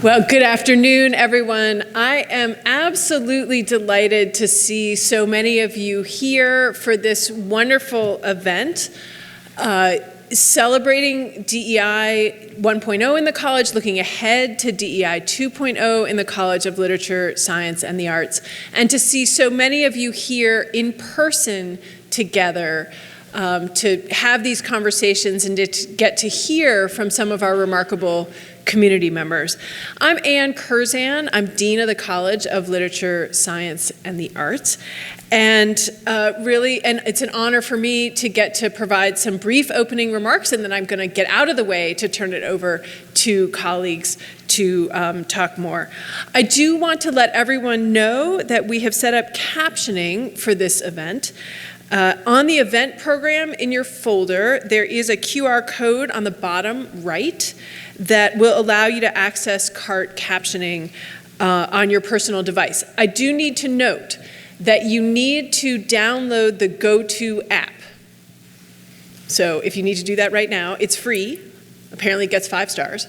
Well, good afternoon, everyone. I am absolutely delighted to see so many of you here for this wonderful event, celebrating DEI 1.0 in the college, looking ahead to DEI 2.0 in the College of Literature, Science, and the Arts, and to see so many of you here in person together to have these conversations and to get to hear from some of our remarkable community members. I'm Ann Curzan. I'm Dean of the College of Literature, Science, and the Arts. And it's an honor for me to get to provide some brief opening remarks, and then I'm going to get out of the way to turn it over to colleagues to talk more. I do want to let everyone know that we have set up captioning for this event. On the event program in your folder, there is a QR code on the bottom right that will allow you to access CART captioning on your personal device. I do need to note that you need to download the GoTo app. So if you need to do that right now, it's free. Apparently it gets 5 stars.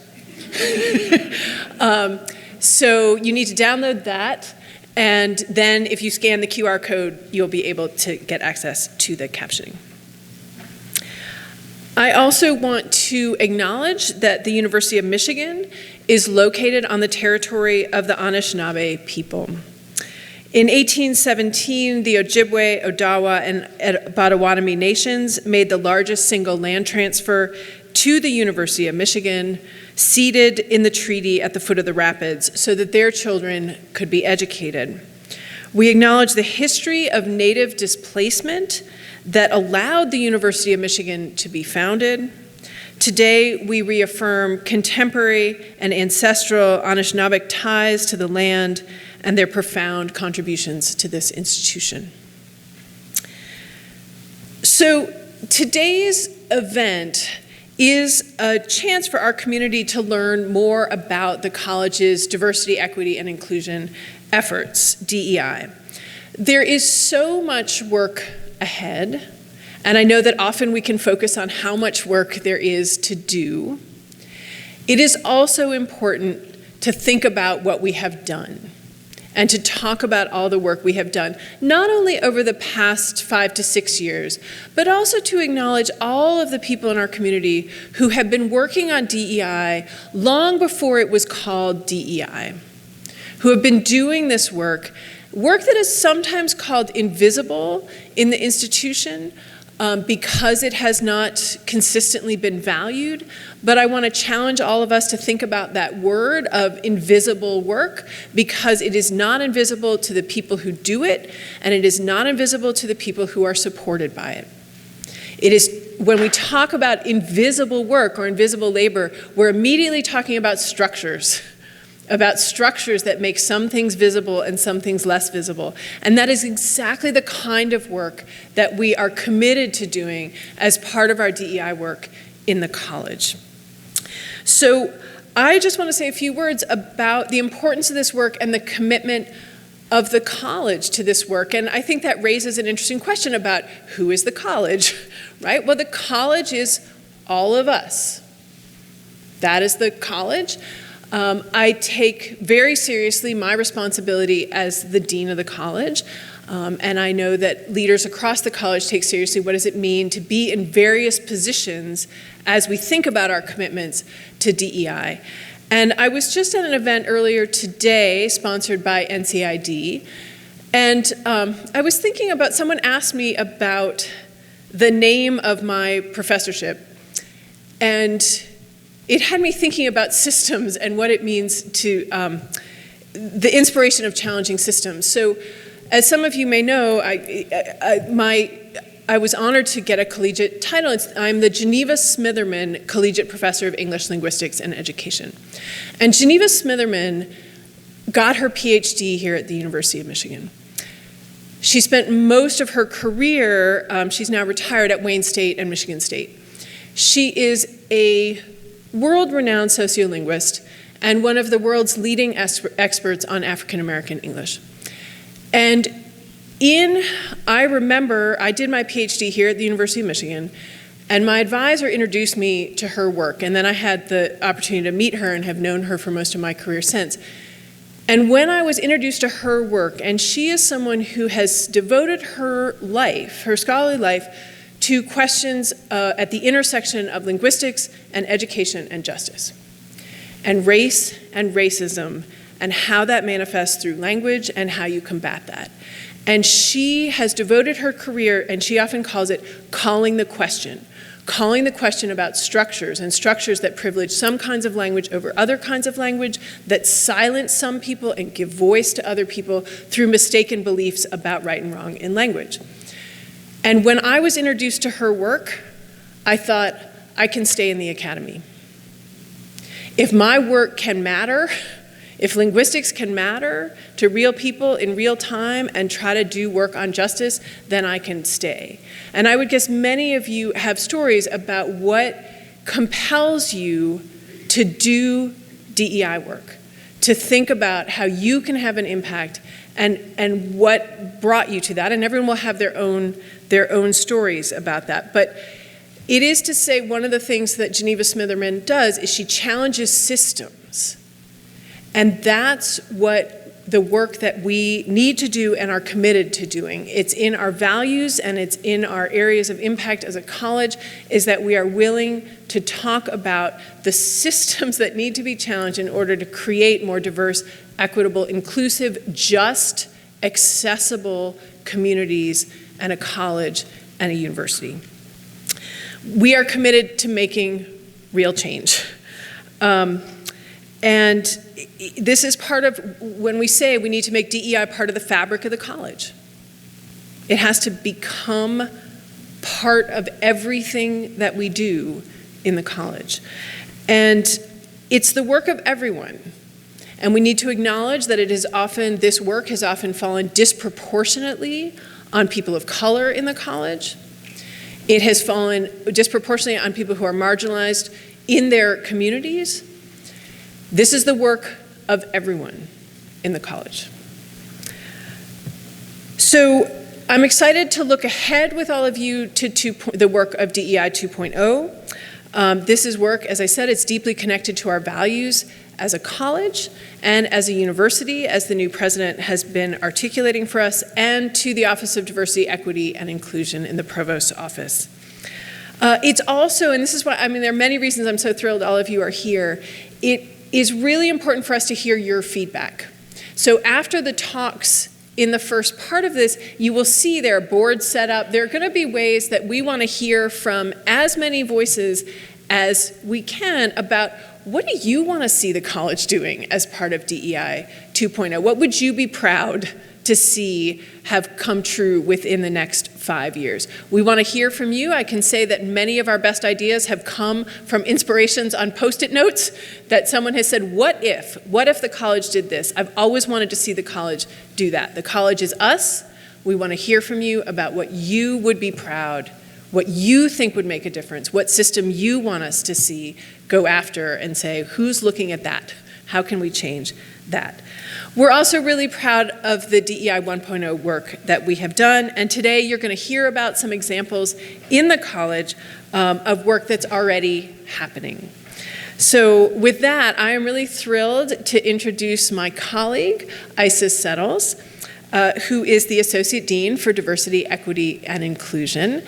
So you need to download that. And then if you scan the QR code, you'll be able to get access to the captioning. I also want to acknowledge that the University of Michigan is located on the territory of the Anishinaabe people. In 1817, the Ojibwe, Odawa, and Potawatomi nations made the largest single land transfer to the University of Michigan, seated in the treaty at the foot of the rapids so that their children could be educated. We acknowledge the history of Native displacement that allowed the University of Michigan to be founded. Today, we reaffirm contemporary and ancestral Anishinaabeg ties to the land and their profound contributions to this institution. So today's event is a chance for our community to learn more about the college's diversity, equity, and inclusion efforts, DEI. There is so much work ahead, and I know that often we can focus on how much work there is to do. It is also important to think about what we have done and to talk about all the work we have done, not only over the past 5 to 6 years, but also to acknowledge all of the people in our community who have been working on DEI long before it was called DEI, who have been doing this work that is sometimes called invisible in the institution because it has not consistently been valued. But I want to challenge all of us to think about that word of invisible work, because it is not invisible to the people who do it, and it is not invisible to the people who are supported by it. It is, when we talk about invisible work or invisible labor, we're immediately talking about structures that make some things visible and some things less visible. And that is exactly the kind of work that we are committed to doing as part of our DEI work in the college. So I just want to say a few words about the importance of this work and the commitment of the college to this work. And I think that raises an interesting question about who is the college, right? Well, the college is all of us. That is the college. I take very seriously my responsibility as the dean of the college, and I know that leaders across the college take seriously what does it mean to be in various positions as we think about our commitments to DEI. And I was just at an event earlier today sponsored by NCID, and I was thinking about, someone asked me about the name of my professorship, and it had me thinking about systems and what it means to the inspiration of challenging systems. So, as some of you may know, I was honored to get a collegiate title. I'm the Geneva Smitherman Collegiate Professor of English Linguistics and Education. And Geneva Smitherman got her PhD here at the University of Michigan. She spent most of her career, she's now retired, at Wayne State and Michigan State. She is a world-renowned sociolinguist and one of the world's leading experts on African American English. And I remember I did my PhD here at the University of Michigan, And my advisor introduced me to her work, and then I had the opportunity to meet her and have known her for most of my career since. And when I was introduced to her work, and she is someone who has devoted her life, her scholarly life, to questions at the intersection of linguistics and education and justice, and race and racism, and how that manifests through language and how you combat that. And she has devoted her career, and she often calls it calling the question about structures, and structures that privilege some kinds of language over other kinds of language, that silence some people and give voice to other people through mistaken beliefs about right and wrong in language. And when I was introduced to her work, I thought, I can stay in the academy. If my work can matter, if linguistics can matter to real people in real time and try to do work on justice, then I can stay. And I would guess many of you have stories about what compels you to do DEI work, to think about how you can have an impact and what brought you to that. And everyone will have their own stories about that. But it is to say one of the things that Geneva Smitherman does is she challenges systems. And that's what the work that we need to do and are committed to doing. It's in our values and it's in our areas of impact as a college, is that we are willing to talk about the systems that need to be challenged in order to create more diverse, equitable, inclusive, just, accessible communities and a college and a university. We are committed to making real change. And this is part of when we say we need to make DEI part of the fabric of the college. It has to become part of everything that we do in the college. And it's the work of everyone. And we need to acknowledge that this work has often fallen disproportionately on people of color in the college. It has fallen disproportionately on people who are marginalized in their communities. This is the work of everyone in the college. So I'm excited to look ahead with all of you to the work of DEI 2.0. This is work, as I said, it's deeply connected to our values as a college and as a university, as the new president has been articulating for us, and to the Office of Diversity, Equity, and Inclusion in the Provost's office. It's also, and this is why, there are many reasons I'm so thrilled all of you are here, it is really important for us to hear your feedback. So after the talks in the first part of this, you will see there are boards set up. There are going to be ways that we want to hear from as many voices as we can about what do you want to see the college doing as part of DEI 2.0? What would you be proud to see have come true within the next 5 years? We want to hear from you. I can say that many of our best ideas have come from inspirations on Post-it notes that someone has said, what if the college did this? I've always wanted to see the college do that. The college is us. We want to hear from you about what you would be proud, what you think would make a difference, what system you want us to see go after and say, who's looking at that? How can we change that? We're also really proud of the DEI 1.0 work that we have done, and today you're going to hear about some examples in the college of work that's already happening. So with that, I am really thrilled to introduce my colleague, Isis Settles, who is the Associate Dean for Diversity, Equity, and Inclusion,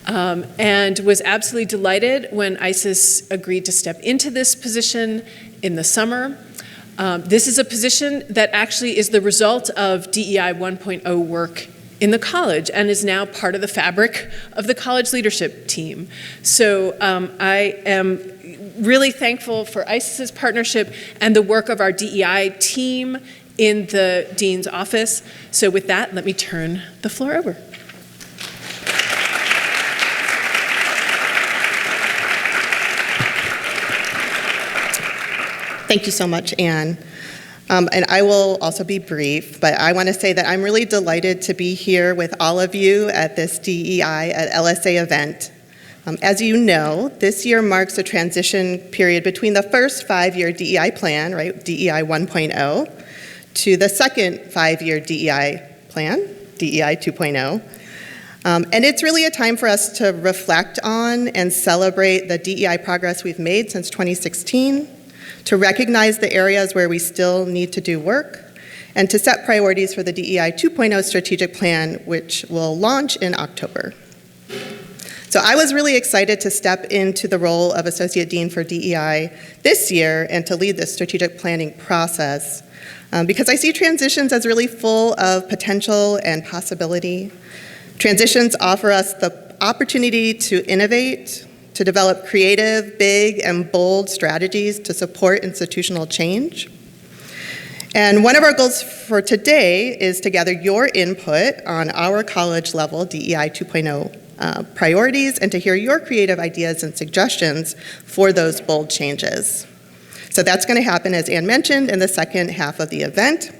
and was absolutely delighted when Isis agreed to step into this position in the summer. This is a position that actually is the result of DEI 1.0 work in the college and is now part of the fabric of the college leadership team. So I am really thankful for Isis's partnership and the work of our DEI team in the dean's office. So with that, let me turn the floor over. Thank you so much, Anne. And I will also be brief, but I want to say that I'm really delighted to be here with all of you at this DEI at LSA event. As you know, this year marks a transition period between the first 5-year DEI plan, right, DEI 1.0, to the second 5-year DEI plan, DEI 2.0. And it's really a time for us to reflect on and celebrate the DEI progress we've made since 2016, to recognize the areas where we still need to do work, and to set priorities for the DEI 2.0 strategic plan, which will launch in October. So I was really excited to step into the role of Associate Dean for DEI this year and to lead this strategic planning process because I see transitions as really full of potential and possibility. Transitions offer us the opportunity to innovate, to develop creative, big, and bold strategies to support institutional change. And one of our goals for today is to gather your input on our college level DEI 2.0 priorities and to hear your creative ideas and suggestions for those bold changes. So that's going to happen, as Ann mentioned, in the second half of the event.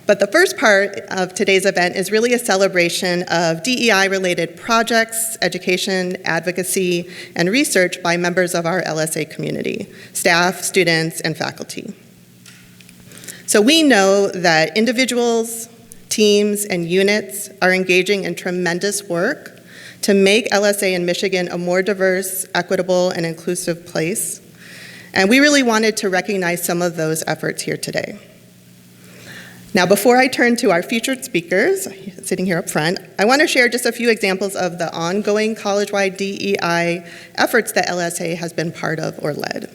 But the first part of today's event is really a celebration of DEI-related projects, education, advocacy, and research by members of our LSA community, staff, students, and faculty. So we know that individuals, teams, and units are engaging in tremendous work to make LSA in Michigan a more diverse, equitable, and inclusive place. And we really wanted to recognize some of those efforts here today. Now, before I turn to our featured speakers, sitting here up front, I want to share just a few examples of the ongoing college-wide DEI efforts that LSA has been part of or led.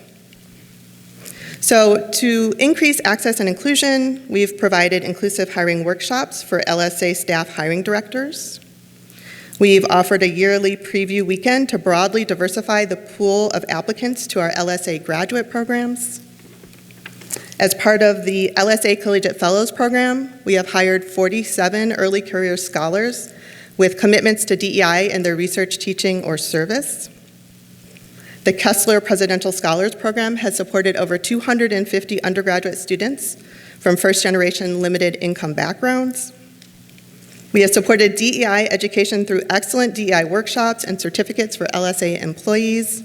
So to increase access and inclusion, we've provided inclusive hiring workshops for LSA staff hiring directors. We've offered a yearly preview weekend to broadly diversify the pool of applicants to our LSA graduate programs. As part of the LSA Collegiate Fellows Program, we have hired 47 early career scholars with commitments to DEI in their research, teaching, or service. The Kessler Presidential Scholars Program has supported over 250 undergraduate students from first-generation limited income backgrounds. We have supported DEI education through excellent DEI workshops and certificates for LSA employees.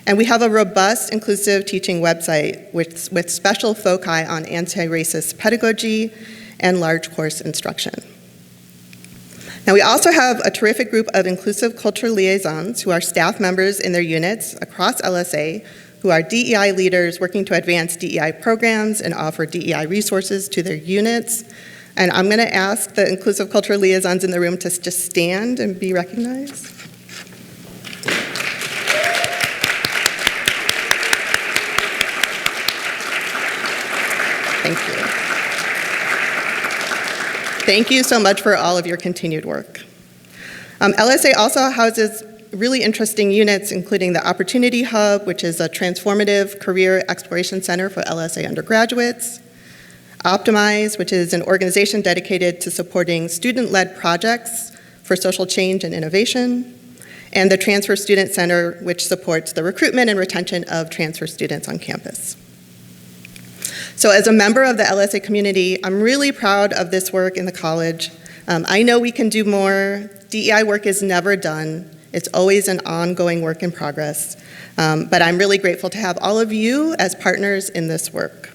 And we have a robust inclusive teaching website with special foci on anti-racist pedagogy and large course instruction. Now, we also have a terrific group of inclusive culture liaisons who are staff members in their units across LSA who are DEI leaders working to advance DEI programs and offer DEI resources to their units. And I'm going to ask the inclusive culture liaisons in the room to just stand and be recognized. Thank you. Thank you so much for all of your continued work. LSA also houses really interesting units, including the Opportunity Hub, which is a transformative career exploration center for LSA undergraduates, Optimize, which is an organization dedicated to supporting student-led projects for social change and innovation, and the Transfer Student Center, which supports the recruitment and retention of transfer students on campus. So as a member of the LSA community, I'm really proud of this work in the college. I know we can do more. DEI work is never done. It's always an ongoing work in progress. But I'm really grateful to have all of you as partners in this work.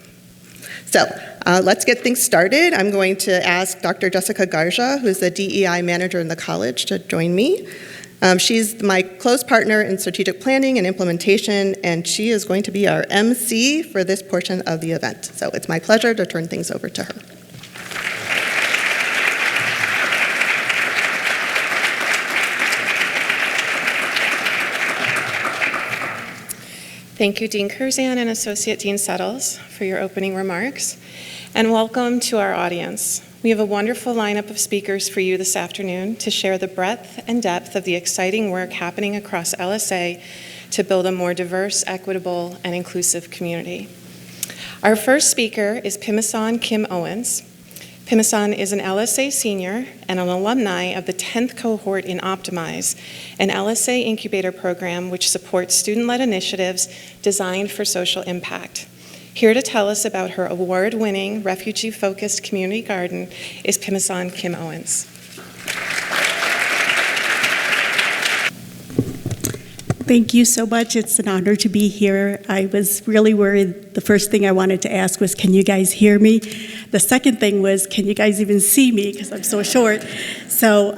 So let's get things started. I'm going to ask Dr. Jessica Garcia, who's the DEI manager in the college, to join me. She's my close partner in strategic planning and implementation, and she is going to be our MC for this portion of the event. So it's my pleasure to turn things over to her. Thank you, Dean Curzan and Associate Dean Settles, for your opening remarks, and welcome to our audience. We have a wonderful lineup of speakers for you this afternoon to share the breadth and depth of the exciting work happening across LSA to build a more diverse, equitable, and inclusive community. Our first speaker is Pim-ma-sawn Kim Owens. Phimmasone is an LSA senior and an alumni of the 10th cohort in Optimize, an LSA incubator program which supports student-led initiatives designed for social impact. Here to tell us about her award-winning, refugee-focused community garden is Pim-ma-sawn Kim Owens. Thank you so much. It's an honor to be here. I was really worried. The first thing I wanted to ask was, can you guys hear me? The second thing was, can you guys even see me? Because I'm so short. So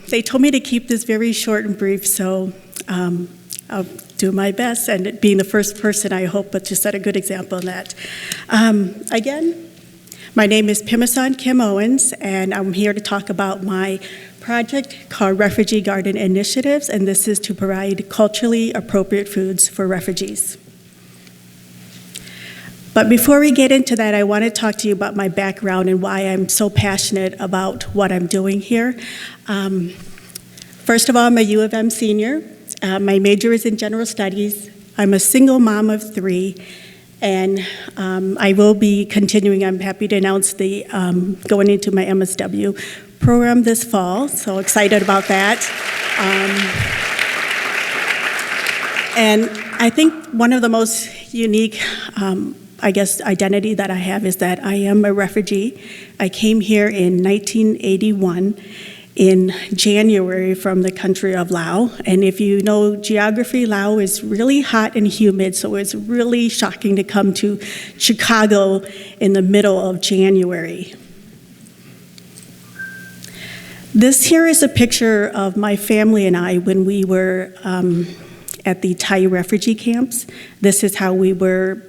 they told me to keep this very short and brief, so I'll do my best. And being the first person, I hope, but to set a good example in that. Again, my name is Pim-ma-sawn Kim Owens, and I'm here to talk about my project called Refugee Garden Initiatives, and this is to provide culturally appropriate foods for refugees. But before we get into that, I want to talk to you about my background and why I'm so passionate about what I'm doing here. First of all, I'm a U of M senior. My major is in general studies. I'm a single mom of 3, and I will be continuing. I'm happy to announce the going into my MSW program this fall, so excited about that. And I think one of the most unique, identity that I have is that I am a refugee. I came here in 1981 in January from the country of Laos. And if you know geography, Laos is really hot and humid, so it's really shocking to come to Chicago in the middle of January. This here is a picture of my family and I when we were at the Thai refugee camps. This is how we were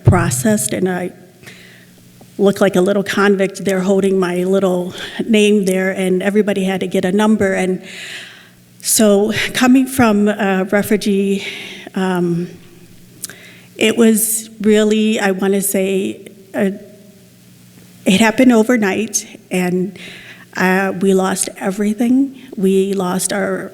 processed, and I look like a little convict there holding my little name there, and everybody had to get a number. And so coming from a refugee, it was really, I want to say, it happened overnight, and we lost everything. We lost our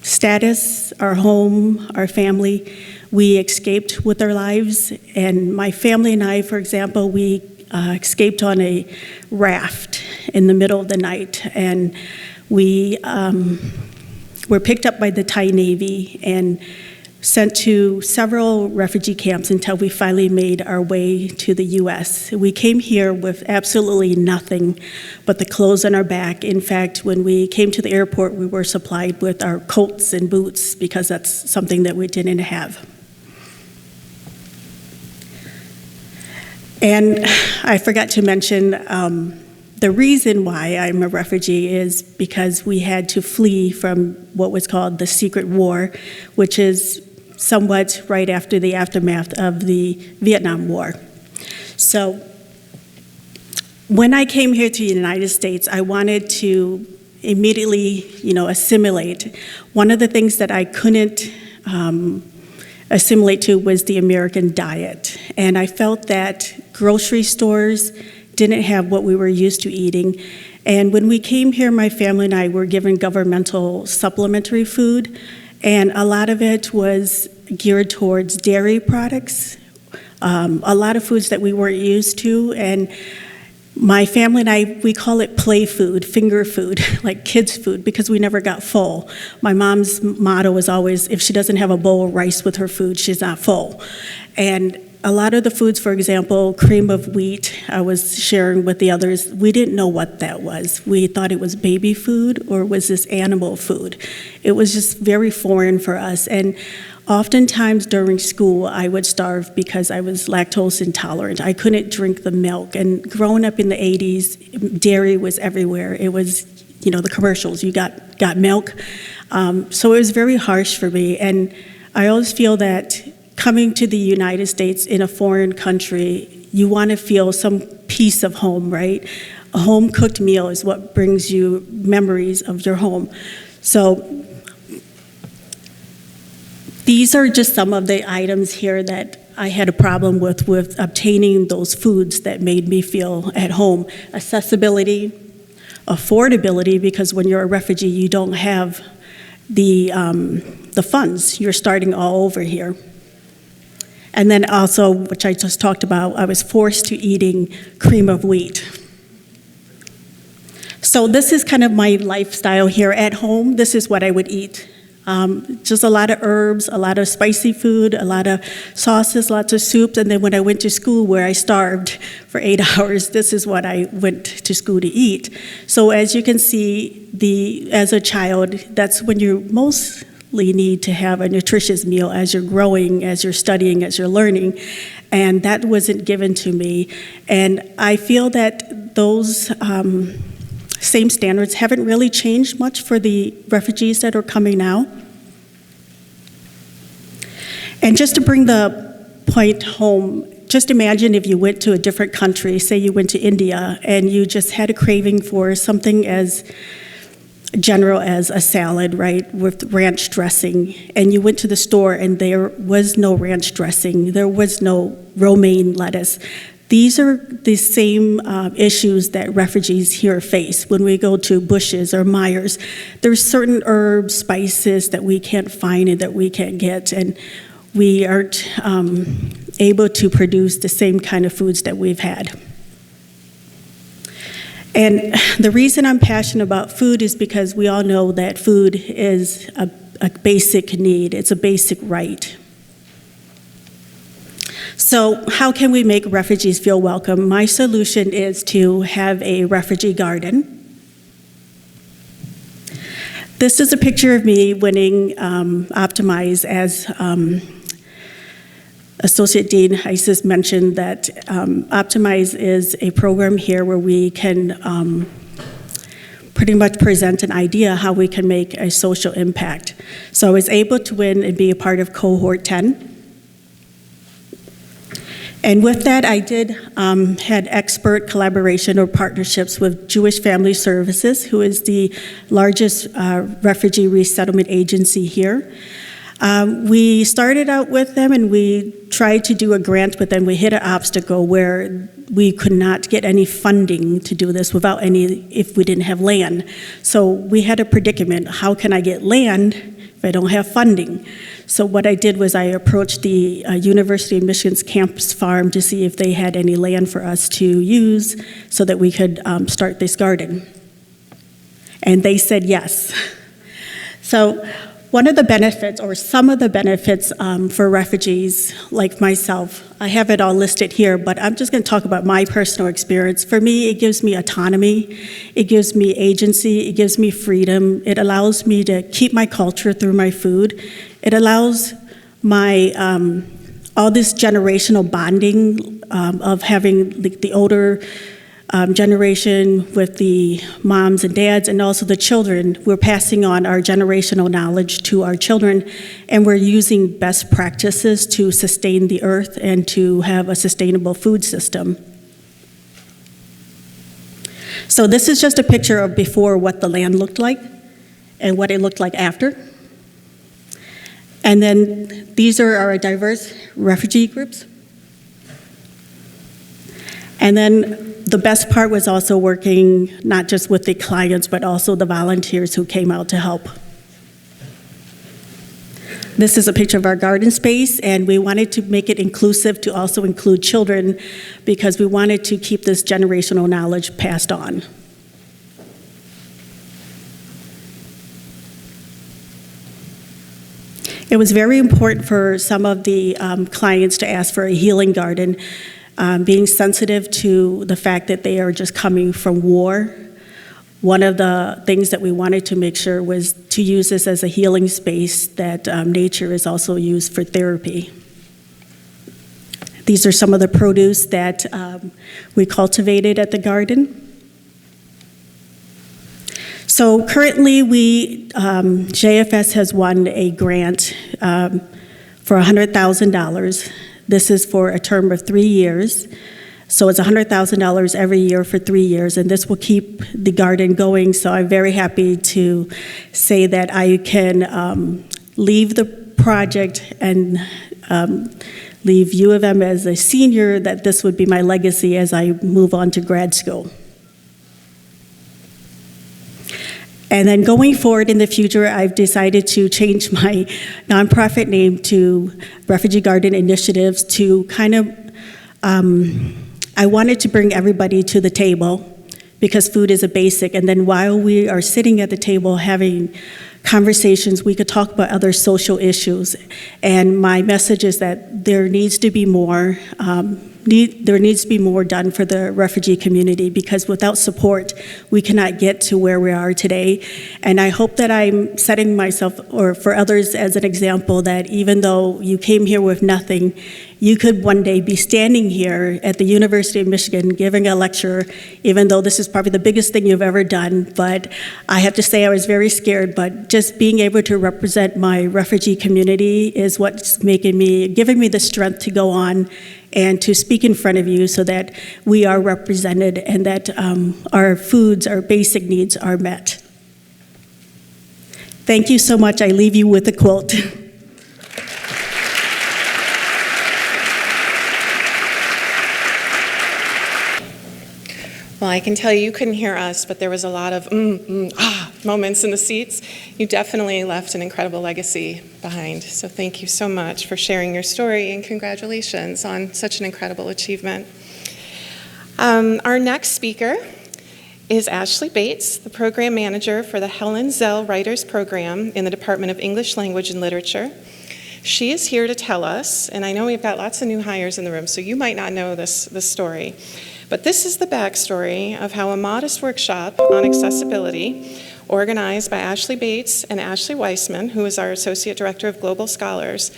status, our home, our family. We escaped with our lives, and my family and I, for example, we escaped on a raft in the middle of the night, and we were picked up by the Thai Navy and sent to several refugee camps until we finally made our way to the U.S. We came here with absolutely nothing but the clothes on our back. In fact, when we came to the airport, we were supplied with our coats and boots because that's something that we didn't have. And I forgot to mention, the reason why I'm a refugee is because we had to flee from what was called the Secret War, which is somewhat right after the aftermath of the Vietnam War. So when I came here to the United States, I wanted to immediately, assimilate. One of the things that I couldn't assimilate to was the American diet. And I felt that grocery stores didn't have what we were used to eating. And when we came here, my family and I were given governmental supplementary food, and a lot of it was geared towards dairy products, a lot of foods that we weren't used to. And my family and I, we call it play food, finger food, like kids' food, because we never got full. My mom's motto was always, if she doesn't have a bowl of rice with her food, she's not full. And a lot of the foods, for example, cream of wheat, I was sharing with the others, we didn't know what that was. We thought it was baby food or was this animal food. It was just very foreign for us. And oftentimes during school, I would starve because I was lactose intolerant. I couldn't drink the milk. And growing up in the 80s, dairy was everywhere. It was, the commercials, you got milk. So it was very harsh for me. And I always feel that coming to the United States in a foreign country, you want to feel some piece of home, right? A home-cooked meal is what brings you memories of your home. So these are just some of the items here that I had a problem with obtaining those foods that made me feel at home. Accessibility, affordability, because when you're a refugee, you don't have the funds. You're starting all over here. And then also, which I just talked about, I was forced to eating cream of wheat. So this is kind of my lifestyle here at home. This is what I would eat. Just a lot of herbs, a lot of spicy food, a lot of sauces, lots of soups. And then when I went to school where I starved for 8 hours, this is what I went to school to eat. So as you can see, as a child, that's when you're most need to have a nutritious meal as you're growing, as you're studying, as you're learning, and that wasn't given to me. And I feel that those same standards haven't really changed much for the refugees that are coming now. And just to bring the point home, just imagine if you went to a different country, say you went to India, and you just had a craving for something as general as a salad, right, with ranch dressing, and you went to the store and there was no ranch dressing, there was no romaine lettuce. These are the same issues that refugees here face when we go to Bush's or Myers. There's certain herbs, spices that we can't find and that we can't get, and we aren't able to produce the same kind of foods that we've had. And the reason I'm passionate about food is because we all know that food is a basic need, it's a basic right. So how can we make refugees feel welcome? My solution is to have a refugee garden. This is a picture of me winning Optimize, as Associate Dean Isis mentioned that Optimize is a program here where we can pretty much present an idea how we can make a social impact. So I was able to win and be a part of cohort 10. And with that, I did had expert collaboration or partnerships with Jewish Family Services, who is the largest refugee resettlement agency here. We started out with them and we tried to do a grant, but then we hit an obstacle where we could not get any funding to do this if we didn't have land. So we had a predicament. How can I get land if I don't have funding? So what I did was I approached the University of Michigan's campus farm to see if they had any land for us to use so that we could start this garden. And they said yes. So one of the benefits, or some of the benefits for refugees like myself, I have it all listed here, but I'm just going to talk about my personal experience. For me, it gives me autonomy, it gives me agency, it gives me freedom, it allows me to keep my culture through my food, it allows my all this generational bonding of having the older generation with the moms and dads, and also the children. We're passing on our generational knowledge to our children, and we're using best practices to sustain the earth and to have a sustainable food system. So this is just a picture of before what the land looked like and what it looked like after. And then these are our diverse refugee groups. And then the best part was also working not just with the clients, but also the volunteers who came out to help. This is a picture of our garden space, and we wanted to make it inclusive to also include children because we wanted to keep this generational knowledge passed on. It was very important for some of the clients to ask for a healing garden, being sensitive to the fact that they are just coming from war. One of the things that we wanted to make sure was to use this as a healing space, that nature is also used for therapy. These are some of the produce that we cultivated at the garden. So currently JFS has won a grant for $100,000. This is for a term of 3 years. So it's $100,000 every year for 3 years, and this will keep the garden going. So I'm very happy to say that I can leave the project and leave U of M as a senior, that this would be my legacy as I move on to grad school. And then going forward in the future, I've decided to change my nonprofit name to Refugee Garden Initiatives to kind of, I wanted to bring everybody to the table because food is a basic. And then while we are sitting at the table having conversations, we could talk about other social issues. And my message is that there needs to be more done for the refugee community, because without support, we cannot get to where we are today. And I hope that I'm setting myself, or for others, as an example that even though you came here with nothing, you could one day be standing here at the University of Michigan giving a lecture, even though this is probably the biggest thing you've ever done. But I have to say I was very scared, but just being able to represent my refugee community is what's giving me the strength to go on and to speak in front of you so that we are represented and that our foods, our basic needs are met. Thank you so much. I leave you with a quote. Well, I can tell you couldn't hear us, but there was a lot of moments in the seats. You definitely left an incredible legacy behind. So thank you so much for sharing your story, and congratulations on such an incredible achievement. Our next speaker is Ashley Bates, the program manager for the Helen Zell Writers Program in the Department of English Language and Literature. She is here to tell us, and I know we've got lots of new hires in the room, so you might not know this story. But this is the backstory of how a modest workshop on accessibility, organized by Ashley Bates and Ashley Weissman, who is our Associate Director of Global Scholars,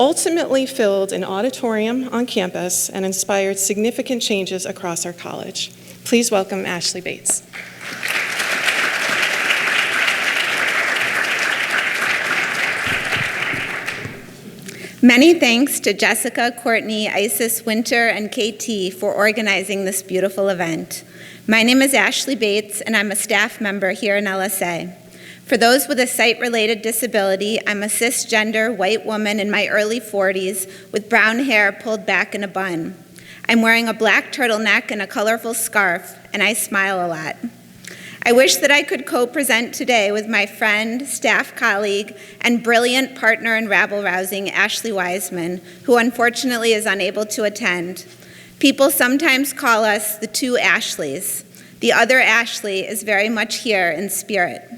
ultimately filled an auditorium on campus and inspired significant changes across our college. Please welcome Ashley Bates. Many thanks to Jessica, Courtney, Isis, Winter, and KT for organizing this beautiful event. My name is Ashley Bates, and I'm a staff member here in LSA. For those with a sight-related disability, I'm a cisgender white woman in my early 40s with brown hair pulled back in a bun. I'm wearing a black turtleneck and a colorful scarf, and I smile a lot. I wish that I could co-present today with my friend, staff colleague, and brilliant partner in rabble-rousing, Ashley Weissman, who unfortunately is unable to attend. People sometimes call us the two Ashleys. The other Ashley is very much here in spirit.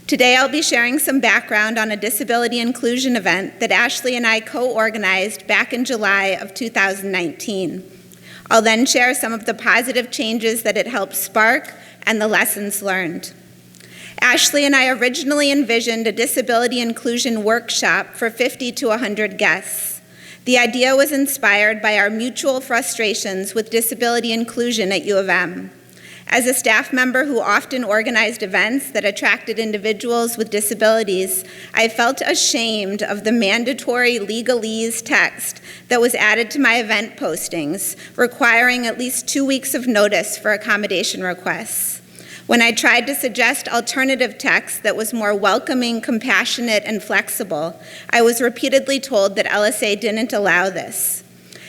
Today I'll be sharing some background on a disability inclusion event that Ashley and I co-organized back in July of 2019. I'll then share some of the positive changes that it helped spark and the lessons learned. Ashley and I originally envisioned a disability inclusion workshop for 50 to 100 guests. The idea was inspired by our mutual frustrations with disability inclusion at U of M. As a staff member who often organized events that attracted individuals with disabilities, I felt ashamed of the mandatory legalese text that was added to my event postings, requiring at least 2 weeks of notice for accommodation requests. When I tried to suggest alternative text that was more welcoming, compassionate, and flexible, I was repeatedly told that LSA didn't allow this.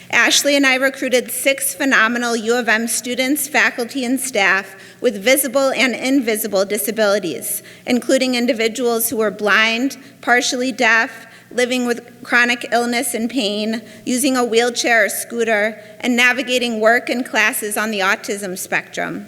Ashley and I recruited 6 phenomenal U of M students, faculty, and staff with visible and invisible disabilities, including individuals who were blind, partially deaf, living with chronic illness and pain, using a wheelchair or scooter, and navigating work and classes on the autism spectrum.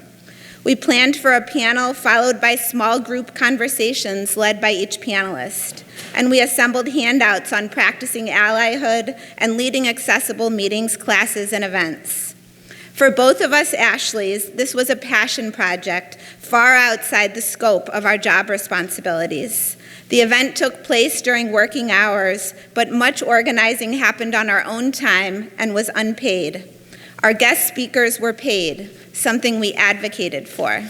We planned for a panel followed by small group conversations led by each panelist, and we assembled handouts on practicing allyhood and leading accessible meetings, classes, and events. For both of us Ashleys, this was a passion project far outside the scope of our job responsibilities. The event took place during working hours, but much organizing happened on our own time and was unpaid. Our guest speakers were paid, something we advocated for.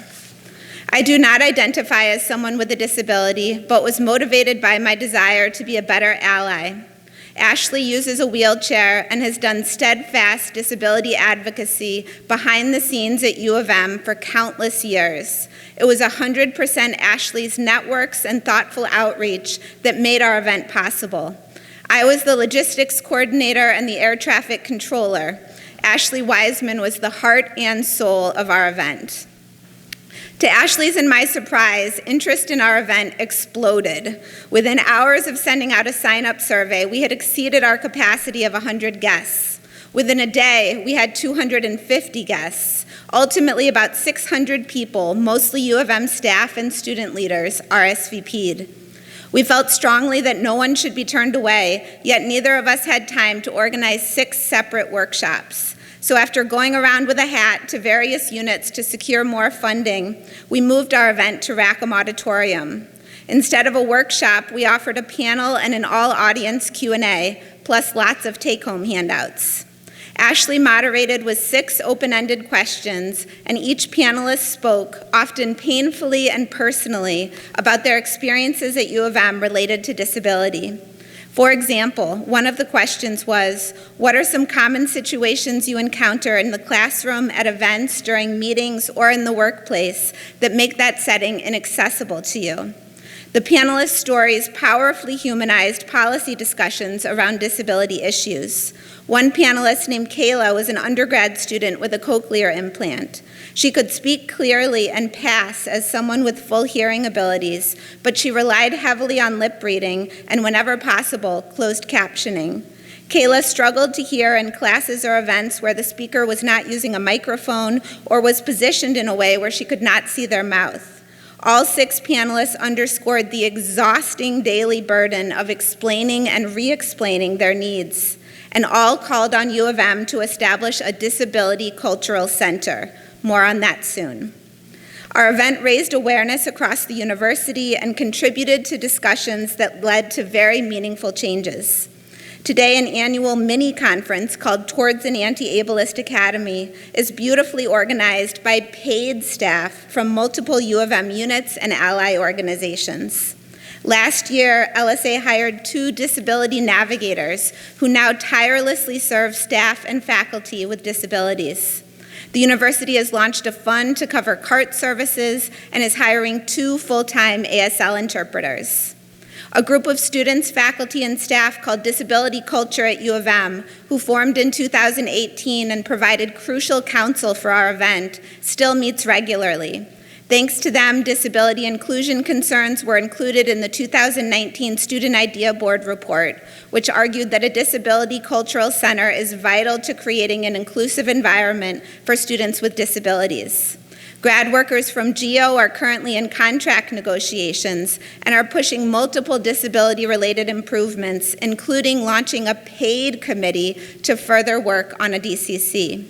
I do not identify as someone with a disability, but was motivated by my desire to be a better ally. Ashley uses a wheelchair and has done steadfast disability advocacy behind the scenes at U of M for countless years. It was 100% Ashley's networks and thoughtful outreach that made our event possible. I was the logistics coordinator and the air traffic controller. Ashley Weissman was the heart and soul of our event. To Ashley's and my surprise, interest in our event exploded. Within hours of sending out a sign-up survey, we had exceeded our capacity of 100 guests. Within a day, we had 250 guests. Ultimately, about 600 people, mostly U of M staff and student leaders, RSVP'd. We felt strongly that no one should be turned away, yet neither of us had time to organize 6 separate workshops. So after going around with a hat to various units to secure more funding, we moved our event to Rackham Auditorium. Instead of a workshop, we offered a panel and an all-audience Q&A, plus lots of take-home handouts. Ashley moderated with 6 open-ended questions, and each panelist spoke, often painfully and personally, about their experiences at U of M related to disability. For example, one of the questions was, what are some common situations you encounter in the classroom, at events, during meetings, or in the workplace that make that setting inaccessible to you? The panelists' stories powerfully humanized policy discussions around disability issues. One panelist named Kayla was an undergrad student with a cochlear implant. She could speak clearly and pass as someone with full hearing abilities, but she relied heavily on lip reading and, whenever possible, closed captioning. Kayla struggled to hear in classes or events where the speaker was not using a microphone or was positioned in a way where she could not see their mouth. All 6 panelists underscored the exhausting daily burden of explaining and re-explaining their needs, and all called on U of M to establish a disability cultural center. More on that soon. Our event raised awareness across the university and contributed to discussions that led to very meaningful changes. Today, an annual mini-conference called Towards an Anti-Ableist Academy is beautifully organized by paid staff from multiple U of M units and ally organizations. Last year, LSA hired 2 disability navigators who now tirelessly serve staff and faculty with disabilities. The university has launched a fund to cover CART services and is hiring 2 full-time ASL interpreters. A group of students, faculty, and staff called Disability Culture at U of M, who formed in 2018 and provided crucial counsel for our event, still meets regularly. Thanks to them, disability inclusion concerns were included in the 2019 Student Idea Board report, which argued that a disability cultural center is vital to creating an inclusive environment for students with disabilities. Grad workers from GEO are currently in contract negotiations and are pushing multiple disability-related improvements, including launching a paid committee to further work on a DCC.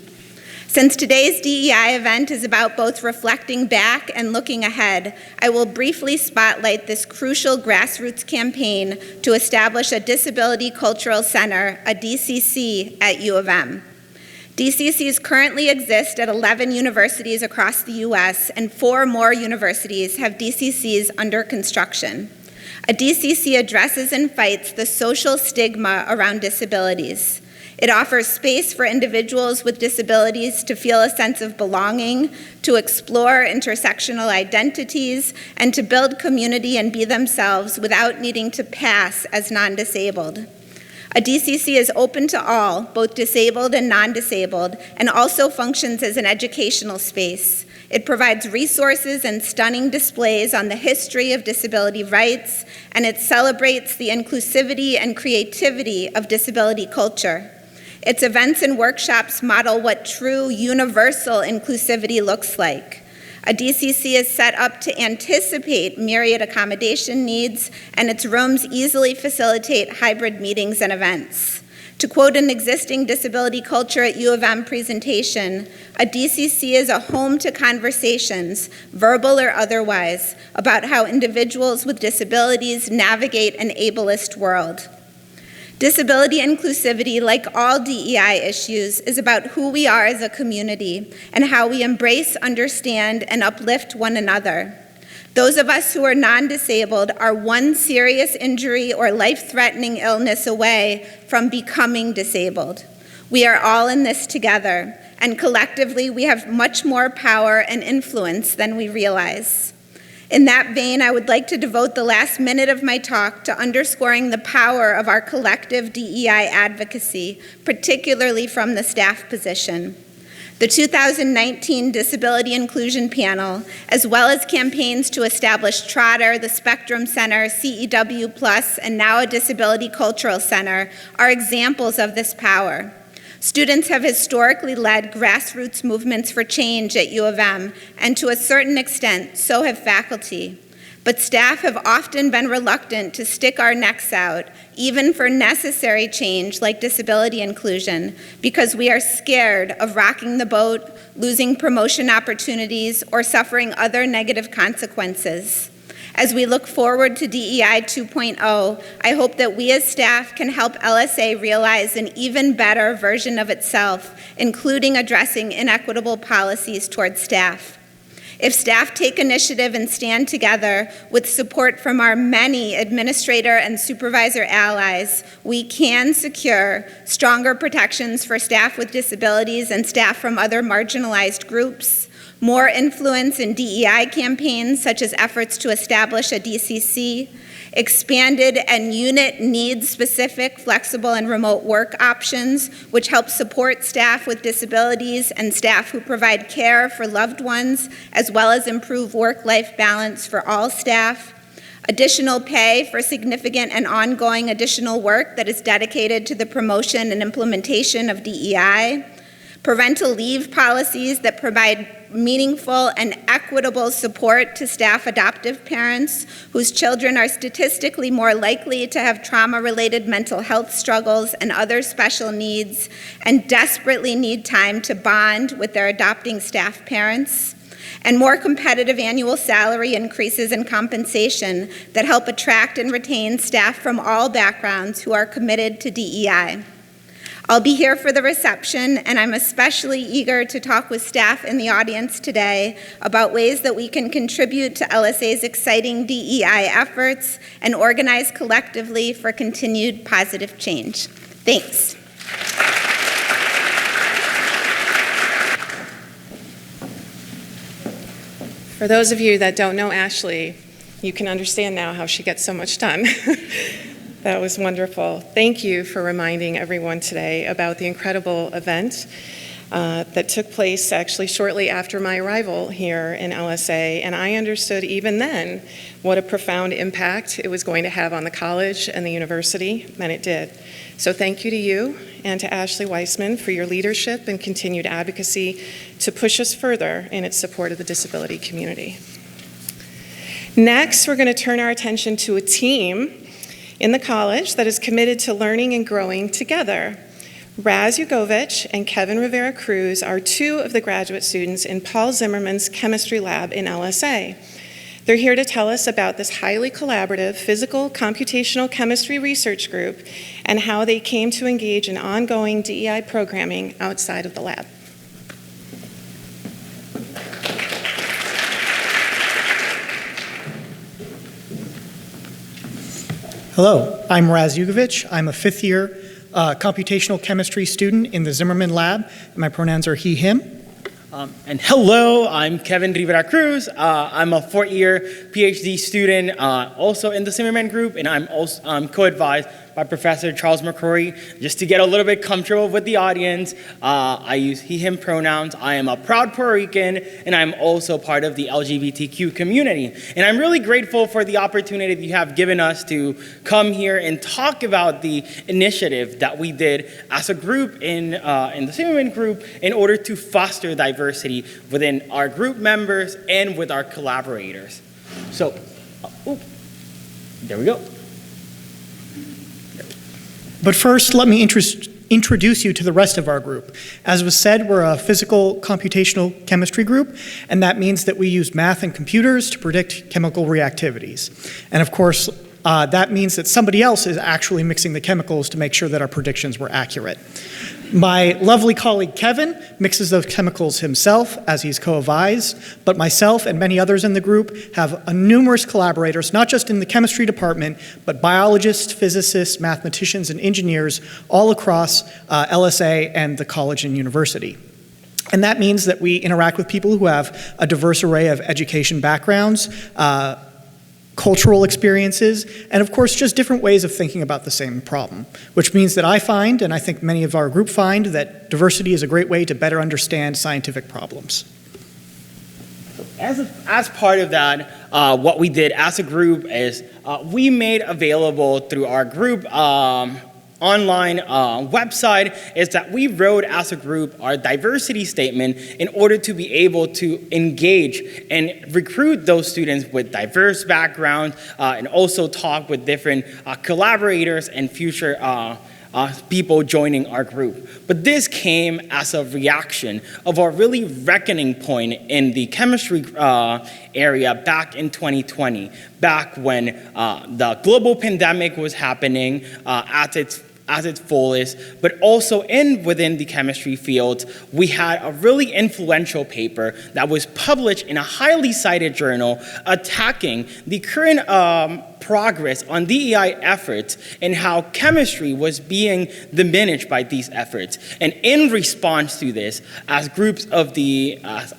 Since today's DEI event is about both reflecting back and looking ahead, I will briefly spotlight this crucial grassroots campaign to establish a Disability Cultural Center, a DCC, at U of M. DCCs currently exist at 11 universities across the U.S., and 4 more universities have DCCs under construction. A DCC addresses and fights the social stigma around disabilities. It offers space for individuals with disabilities to feel a sense of belonging, to explore intersectional identities, and to build community and be themselves without needing to pass as non-disabled. A DCC is open to all, both disabled and non-disabled, and also functions as an educational space. It provides resources and stunning displays on the history of disability rights, and it celebrates the inclusivity and creativity of disability culture. Its events and workshops model what true universal inclusivity looks like. A DCC is set up to anticipate myriad accommodation needs, and its rooms easily facilitate hybrid meetings and events. To quote an existing disability culture at U of M presentation, a DCC is a home to conversations, verbal or otherwise, about how individuals with disabilities navigate an ableist world. Disability inclusivity, like all DEI issues, is about who we are as a community and how we embrace, understand, and uplift one another. Those of us who are non-disabled are one serious injury or life-threatening illness away from becoming disabled. We are all in this together, and collectively we have much more power and influence than we realize. In that vein, I would like to devote the last minute of my talk to underscoring the power of our collective DEI advocacy, particularly from the staff position. The 2019 Disability Inclusion Panel, as well as campaigns to establish Trotter, the Spectrum Center, CEW+, and now a Disability Cultural Center, are examples of this power. Students have historically led grassroots movements for change at U of M, and to a certain extent, so have faculty. But staff have often been reluctant to stick our necks out, even for necessary change like disability inclusion, because we are scared of rocking the boat, losing promotion opportunities, or suffering other negative consequences. As we look forward to DEI 2.0, I hope that we as staff can help LSA realize an even better version of itself, including addressing inequitable policies toward staff. If staff take initiative and stand together with support from our many administrator and supervisor allies, we can secure stronger protections for staff with disabilities and staff from other marginalized groups, more influence in DEI campaigns such as efforts to establish a DCC, expanded and unit needs-specific flexible and remote work options, which help support staff with disabilities and staff who provide care for loved ones, as well as improve work-life balance for all staff, additional pay for significant and ongoing additional work that is dedicated to the promotion and implementation of DEI, parental leave policies that provide meaningful and equitable support to staff adoptive parents whose children are statistically more likely to have trauma-related mental health struggles and other special needs and desperately need time to bond with their adopting staff parents, and more competitive annual salary increases and compensation that help attract and retain staff from all backgrounds who are committed to DEI. I'll be here for the reception, and I'm especially eager to talk with staff in the audience today about ways that we can contribute to LSA's exciting DEI efforts and organize collectively for continued positive change. Thanks. For those of you that don't know Ashley, you can understand now how she gets so much done. That was wonderful. Thank you for reminding everyone today about the incredible event that took place actually shortly after my arrival here in LSA, and I understood even then what a profound impact it was going to have on the college and the university, and it did. So thank you to you and to Ashley Weissman for your leadership and continued advocacy to push us further in its support of the disability community. Next, we're going to turn our attention to a team in the college that is committed to learning and growing together. Jugovich and Kevin Rivera Cruz are two of the graduate students in Paul Zimmerman's chemistry lab in LSA. They're here to tell us about this highly collaborative physical computational chemistry research group and how they came to engage in ongoing DEI programming outside of the lab. Hello, I'm Jugovich. I'm a fifth-year computational chemistry student in the Zimmerman lab. My pronouns are he, him. And hello, I'm Kevin Rivera Cruz. I'm a fourth-year PhD student, also in the Zimmerman group, and I'm co-advised by Professor Charles McCrory. Just to get a little bit comfortable with the audience, I use he, him pronouns. I am a proud Puerto Rican, and I'm also part of the LGBTQ community. And I'm really grateful for the opportunity that you have given us to come here and talk about the initiative that we did as a group in the Zimmerman group in order to foster diversity within our group members and with our collaborators. So, there we go. But first, let me introduce you to the rest of our group. As was said, we're a physical computational chemistry group, and that means that we use math and computers to predict chemical reactivities. And of course, that means that somebody else is actually mixing the chemicals to make sure that our predictions were accurate. My lovely colleague Kevin mixes those chemicals himself as he's co-advised, but myself and many others in the group have numerous collaborators, not just in the chemistry department, but biologists, physicists, mathematicians, and engineers all across LSA and the college and university. And that means that we interact with people who have a diverse array of education backgrounds, cultural experiences, and of course just different ways of thinking about the same problem, which means that I find, and I think many of our group find, that diversity is a great way to better understand scientific problems. As part of that, what we did as a group is we made available through our group online website is that we wrote as a group our diversity statement in order to be able to engage and recruit those students with diverse backgrounds and also talk with different collaborators and future people joining our group. But this came as a reaction of a really reckoning point in the chemistry area back in 2020, back when the global pandemic was happening at its fullest, but also within the chemistry field, we had a really influential paper that was published in a highly cited journal attacking the current progress on DEI efforts and how chemistry was being diminished by these efforts. And in response to this, as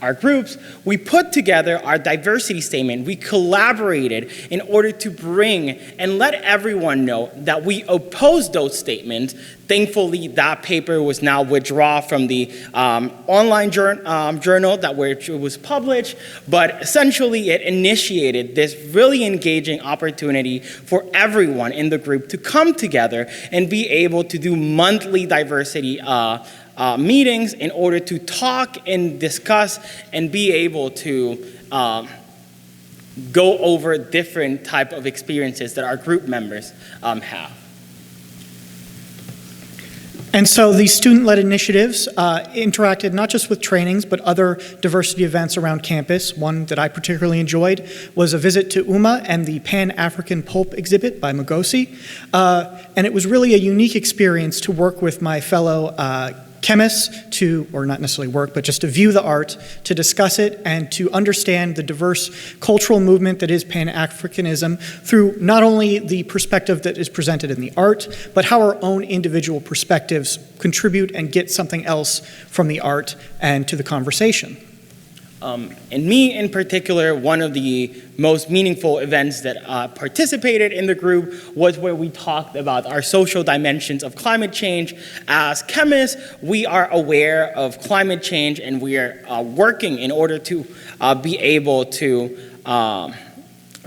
our groups, we put together our diversity statement. We collaborated in order to bring and let everyone know that we oppose those statements. Thankfully, that paper was now withdrawn from the online journal where it was published, but essentially it initiated this really engaging opportunity for everyone in the group to come together and be able to do monthly diversity meetings in order to talk and discuss and be able to go over different type of experiences that our group members have. And so these student-led initiatives interacted not just with trainings, but other diversity events around campus. One that I particularly enjoyed was a visit to UMA and the Pan-African Pulp exhibit by Magosi. And it was really a unique experience to work with my fellow chemists or not necessarily work, but just to view the art, to discuss it, and to understand the diverse cultural movement that is Pan-Africanism through not only the perspective that is presented in the art, but how our own individual perspectives contribute and get something else from the art and to the conversation. And me in particular, one of the most meaningful events that participated in the group was where we talked about our social dimensions of climate change. As chemists, we are aware of climate change and we are working in order to be able to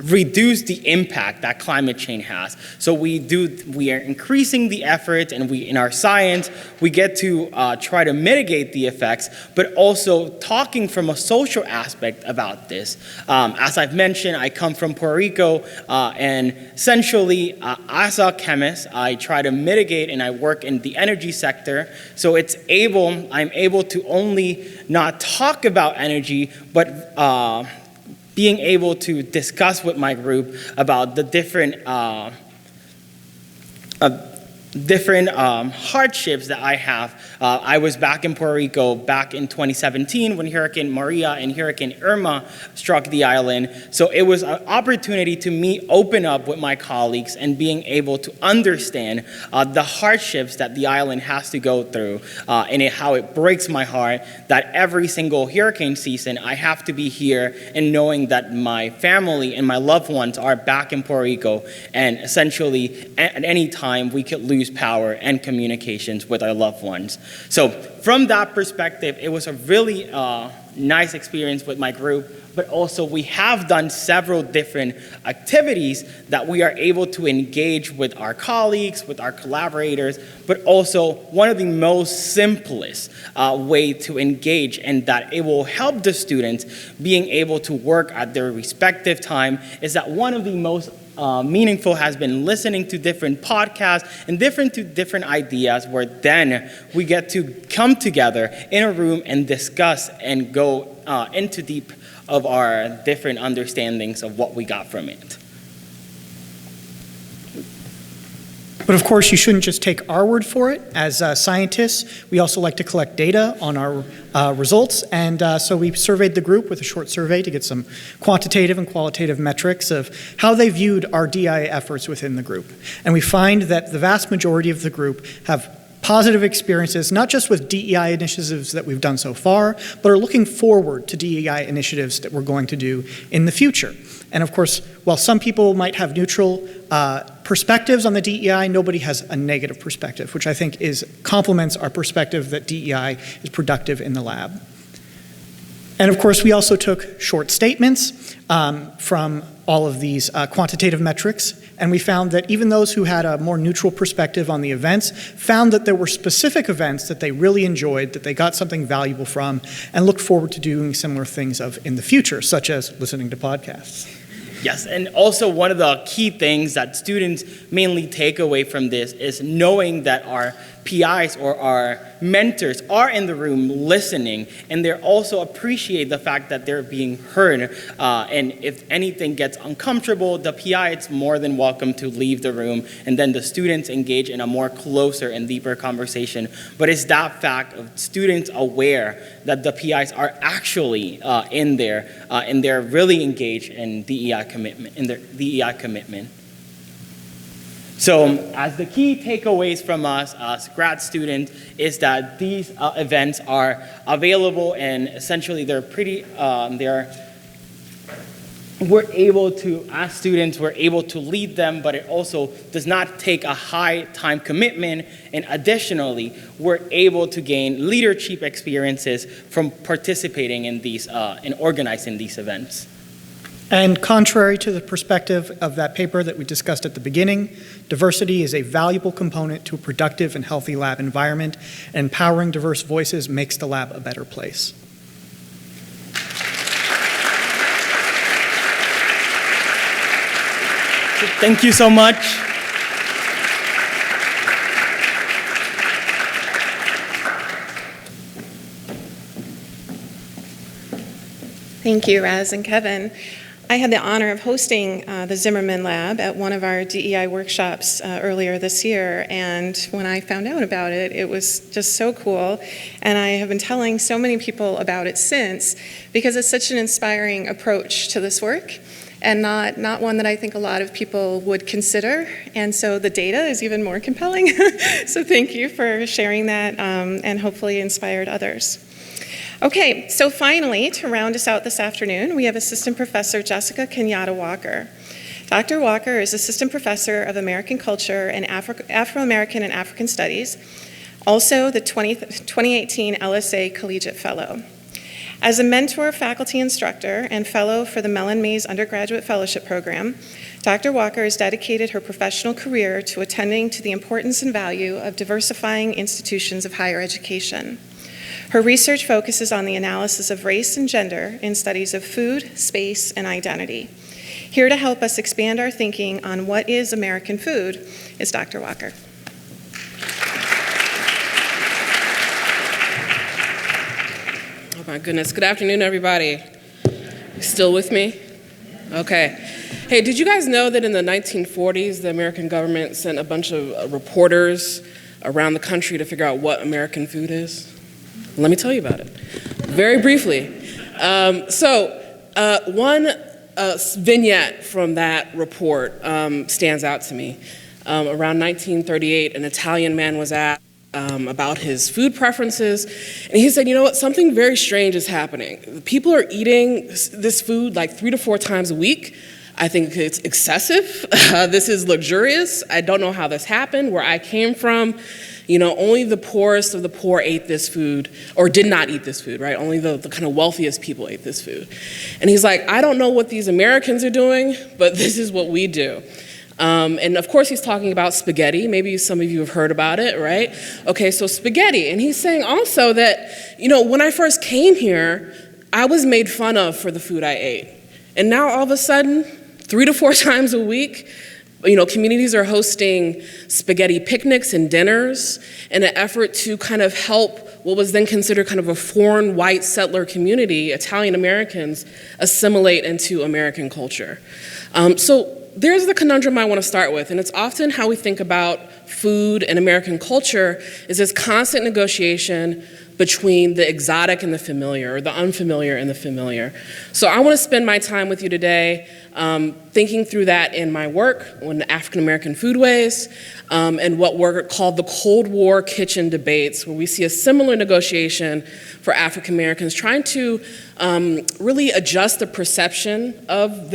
reduce the impact that climate change has. So we are increasing the effort, and in our science, we get to try to mitigate the effects, but also talking from a social aspect about this. As I've mentioned, I come from Puerto Rico, and essentially, as a chemist, I try to mitigate and I work in the energy sector. So I'm able to only not talk about energy, but being able to discuss with my group about the different hardships that I have. I was back in Puerto Rico back in 2017 when Hurricane Maria and Hurricane Irma struck the island. So it was an opportunity to open up with my colleagues and being able to understand the hardships that the island has to go through and how it breaks my heart that every single hurricane season I have to be here and knowing that my family and my loved ones are back in Puerto Rico, and essentially at any time we could lose power and communications with our loved ones. So from that perspective, it was a really nice experience with my group, but also we have done several different activities that we are able to engage with our colleagues, with our collaborators, but also one of the most simplest way to engage, and that it will help the students being able to work at their respective time, is that one of the most meaningful has been listening to different podcasts and different ideas, where then we get to come together in a room and discuss and go into deep of our different understandings of what we got from it. But of course, you shouldn't just take our word for it. As scientists, we also like to collect data on our results, and so we surveyed the group with a short survey to get some quantitative and qualitative metrics of how they viewed our DEI efforts within the group. And we find that the vast majority of the group have positive experiences, not just with DEI initiatives that we've done so far, but are looking forward to DEI initiatives that we're going to do in the future. And of course, while some people might have neutral perspectives on the DEI, nobody has a negative perspective, which I think complements our perspective that DEI is productive in the lab. And of course, we also took short statements from all of these quantitative metrics And we found that even those who had a more neutral perspective on the events found that there were specific events that they really enjoyed, that they got something valuable from, and look forward to doing similar things of in the future, such as listening to podcasts. Yes, and also one of the key things that students mainly take away from this is knowing that our PIs or our mentors are in the room listening, and they also appreciate the fact that they're being heard. And if anything gets uncomfortable, the PI is more than welcome to leave the room, and then the students engage in a more closer and deeper conversation. But it's that fact of students aware that the PIs are actually in there, and they're really engaged in DEI commitment, in their DEI commitment. So as the key takeaways from us as grad students is that these events are available, and essentially they're pretty, we're able to, as students, we're able to lead them, but it also does not take a high time commitment. And additionally, we're able to gain leadership experiences from participating in these, and organizing these events. And contrary to the perspective of that paper that we discussed at the beginning, diversity is a valuable component to a productive and healthy lab environment, and empowering diverse voices makes the lab a better place. Thank you so much. Thank you, Raz and Kevin. I had the honor of hosting the Zimmerman Lab at one of our DEI workshops earlier this year, and when I found out about it, it was just so cool, and I have been telling so many people about it since, because it's such an inspiring approach to this work, and not one that I think a lot of people would consider, and so the data is even more compelling. So thank you for sharing that, and hopefully inspired others. Okay, so finally, to round us out this afternoon, we have Assistant Professor Jessica Kenyatta Walker. Dr. Walker is Assistant Professor of American Culture and Afro-American and African Studies, also the 2018 LSA Collegiate Fellow. As a mentor, faculty instructor, and fellow for the Mellon Mays Undergraduate Fellowship Program, Dr. Walker has dedicated her professional career to attending to the importance and value of diversifying institutions of higher education. Her research focuses on the analysis of race and gender in studies of food, space, and identity. Here to help us expand our thinking on what is American food is Dr. Walker. Oh my goodness, good afternoon, everybody. You still with me? Okay. Hey, did you guys know that in the 1940s, the American government sent a bunch of reporters around the country to figure out what American food is? Let me tell you about it, very briefly. One vignette from that report stands out to me. Around 1938, an Italian man was asked about his food preferences, and he said, you know what, something very strange is happening. People are eating this food like 3 to 4 times a week. I think it's excessive. This is luxurious. I don't know how this happened. Where I came from, only the poorest of the poor ate this food, or did not eat this food, right? Only the kind of wealthiest people ate this food. And he's like, I don't know what these Americans are doing, but this is what we do. And of course he's talking about spaghetti. Maybe some of you have heard about it, right? Okay, so spaghetti. And he's saying also that, when I first came here, I was made fun of for the food I ate. And now all of a sudden, 3 to 4 times a week, communities are hosting spaghetti picnics and dinners in an effort to kind of help what was then considered kind of a foreign white settler community, Italian Americans, assimilate into American culture. So there's the conundrum I want to start with, and it's often how we think about food and American culture is this constant negotiation between the exotic and the familiar, or the unfamiliar and the familiar. So I want to spend my time with you today thinking through that in my work on African American foodways and what were called the Cold War kitchen debates, where we see a similar negotiation for African Americans trying to really adjust the perception of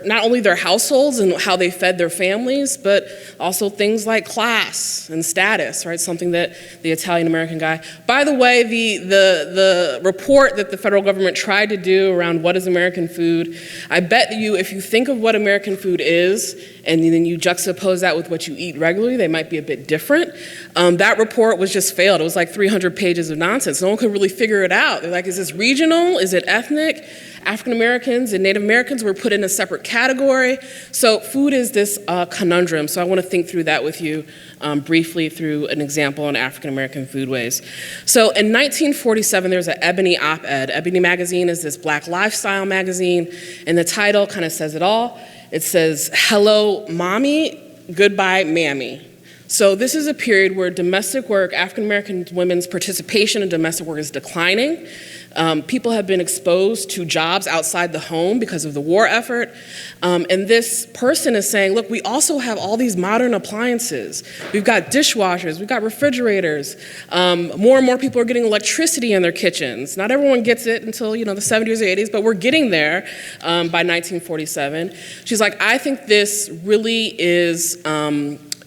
not only their households and how they fed their families, but also things like class and status, right? Something that the Italian American guy, by the way, the report that the federal government tried to do around what is American food, I bet you if you think of what American food is, and then you juxtapose that with what you eat regularly, they might be a bit different. That report was just failed. It was like 300 pages of nonsense. No one could really figure it out. They're like, is this regional? Is it ethnic? African Americans and Native Americans were put in a separate category. So food is this conundrum. So I want to think through that with you briefly through an example on African American foodways. So in 1947, there's an Ebony op-ed. Ebony magazine is this Black lifestyle magazine, and the title kind of says it all. It says, "Hello, Mommy, Goodbye, Mammy." So this is a period where domestic work, African American women's participation in domestic work is declining. People have been exposed to jobs outside the home because of the war effort. And this person is saying, look, we also have all these modern appliances. We've got dishwashers, we've got refrigerators. More and more people are getting electricity in their kitchens. Not everyone gets it until the 70s or 80s, but we're getting there by 1947. She's like, I think this really is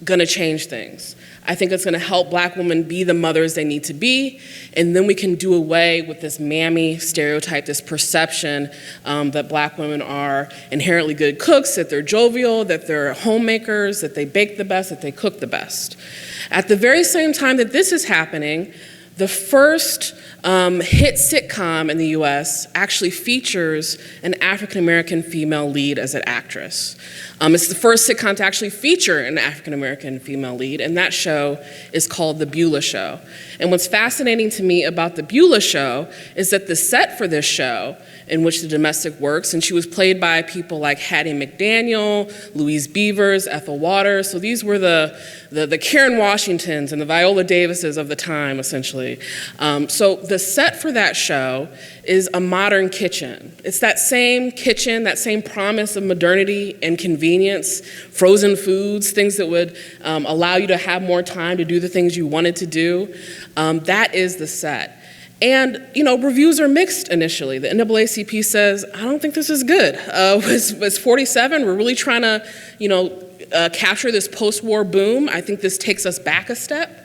gonna change things. I think it's gonna help Black women be the mothers they need to be, and then we can do away with this mammy stereotype, this perception that Black women are inherently good cooks, that they're jovial, that they're homemakers, that they bake the best, that they cook the best. At the very same time that this is happening, the first hit sitcom in the US actually features an African American female lead as an actress. It's the first sitcom to actually feature an African American female lead, and that show is called The Beulah Show. And what's fascinating to me about The Beulah Show is that the set for this show, in which the domestic works, and she was played by people like Hattie McDaniel, Louise Beavers, Ethel Waters, so these were the Karen Washingtons and the Viola Davises of the time, essentially. So the set for that show is a modern kitchen. It's that same kitchen, that same promise of modernity and convenience, frozen foods, things that would allow you to have more time to do the things you wanted to do. That is the set. And, reviews are mixed initially. The NAACP says, I don't think this is good. Was 47, we're really trying to, capture this post-war boom. I think this takes us back a step.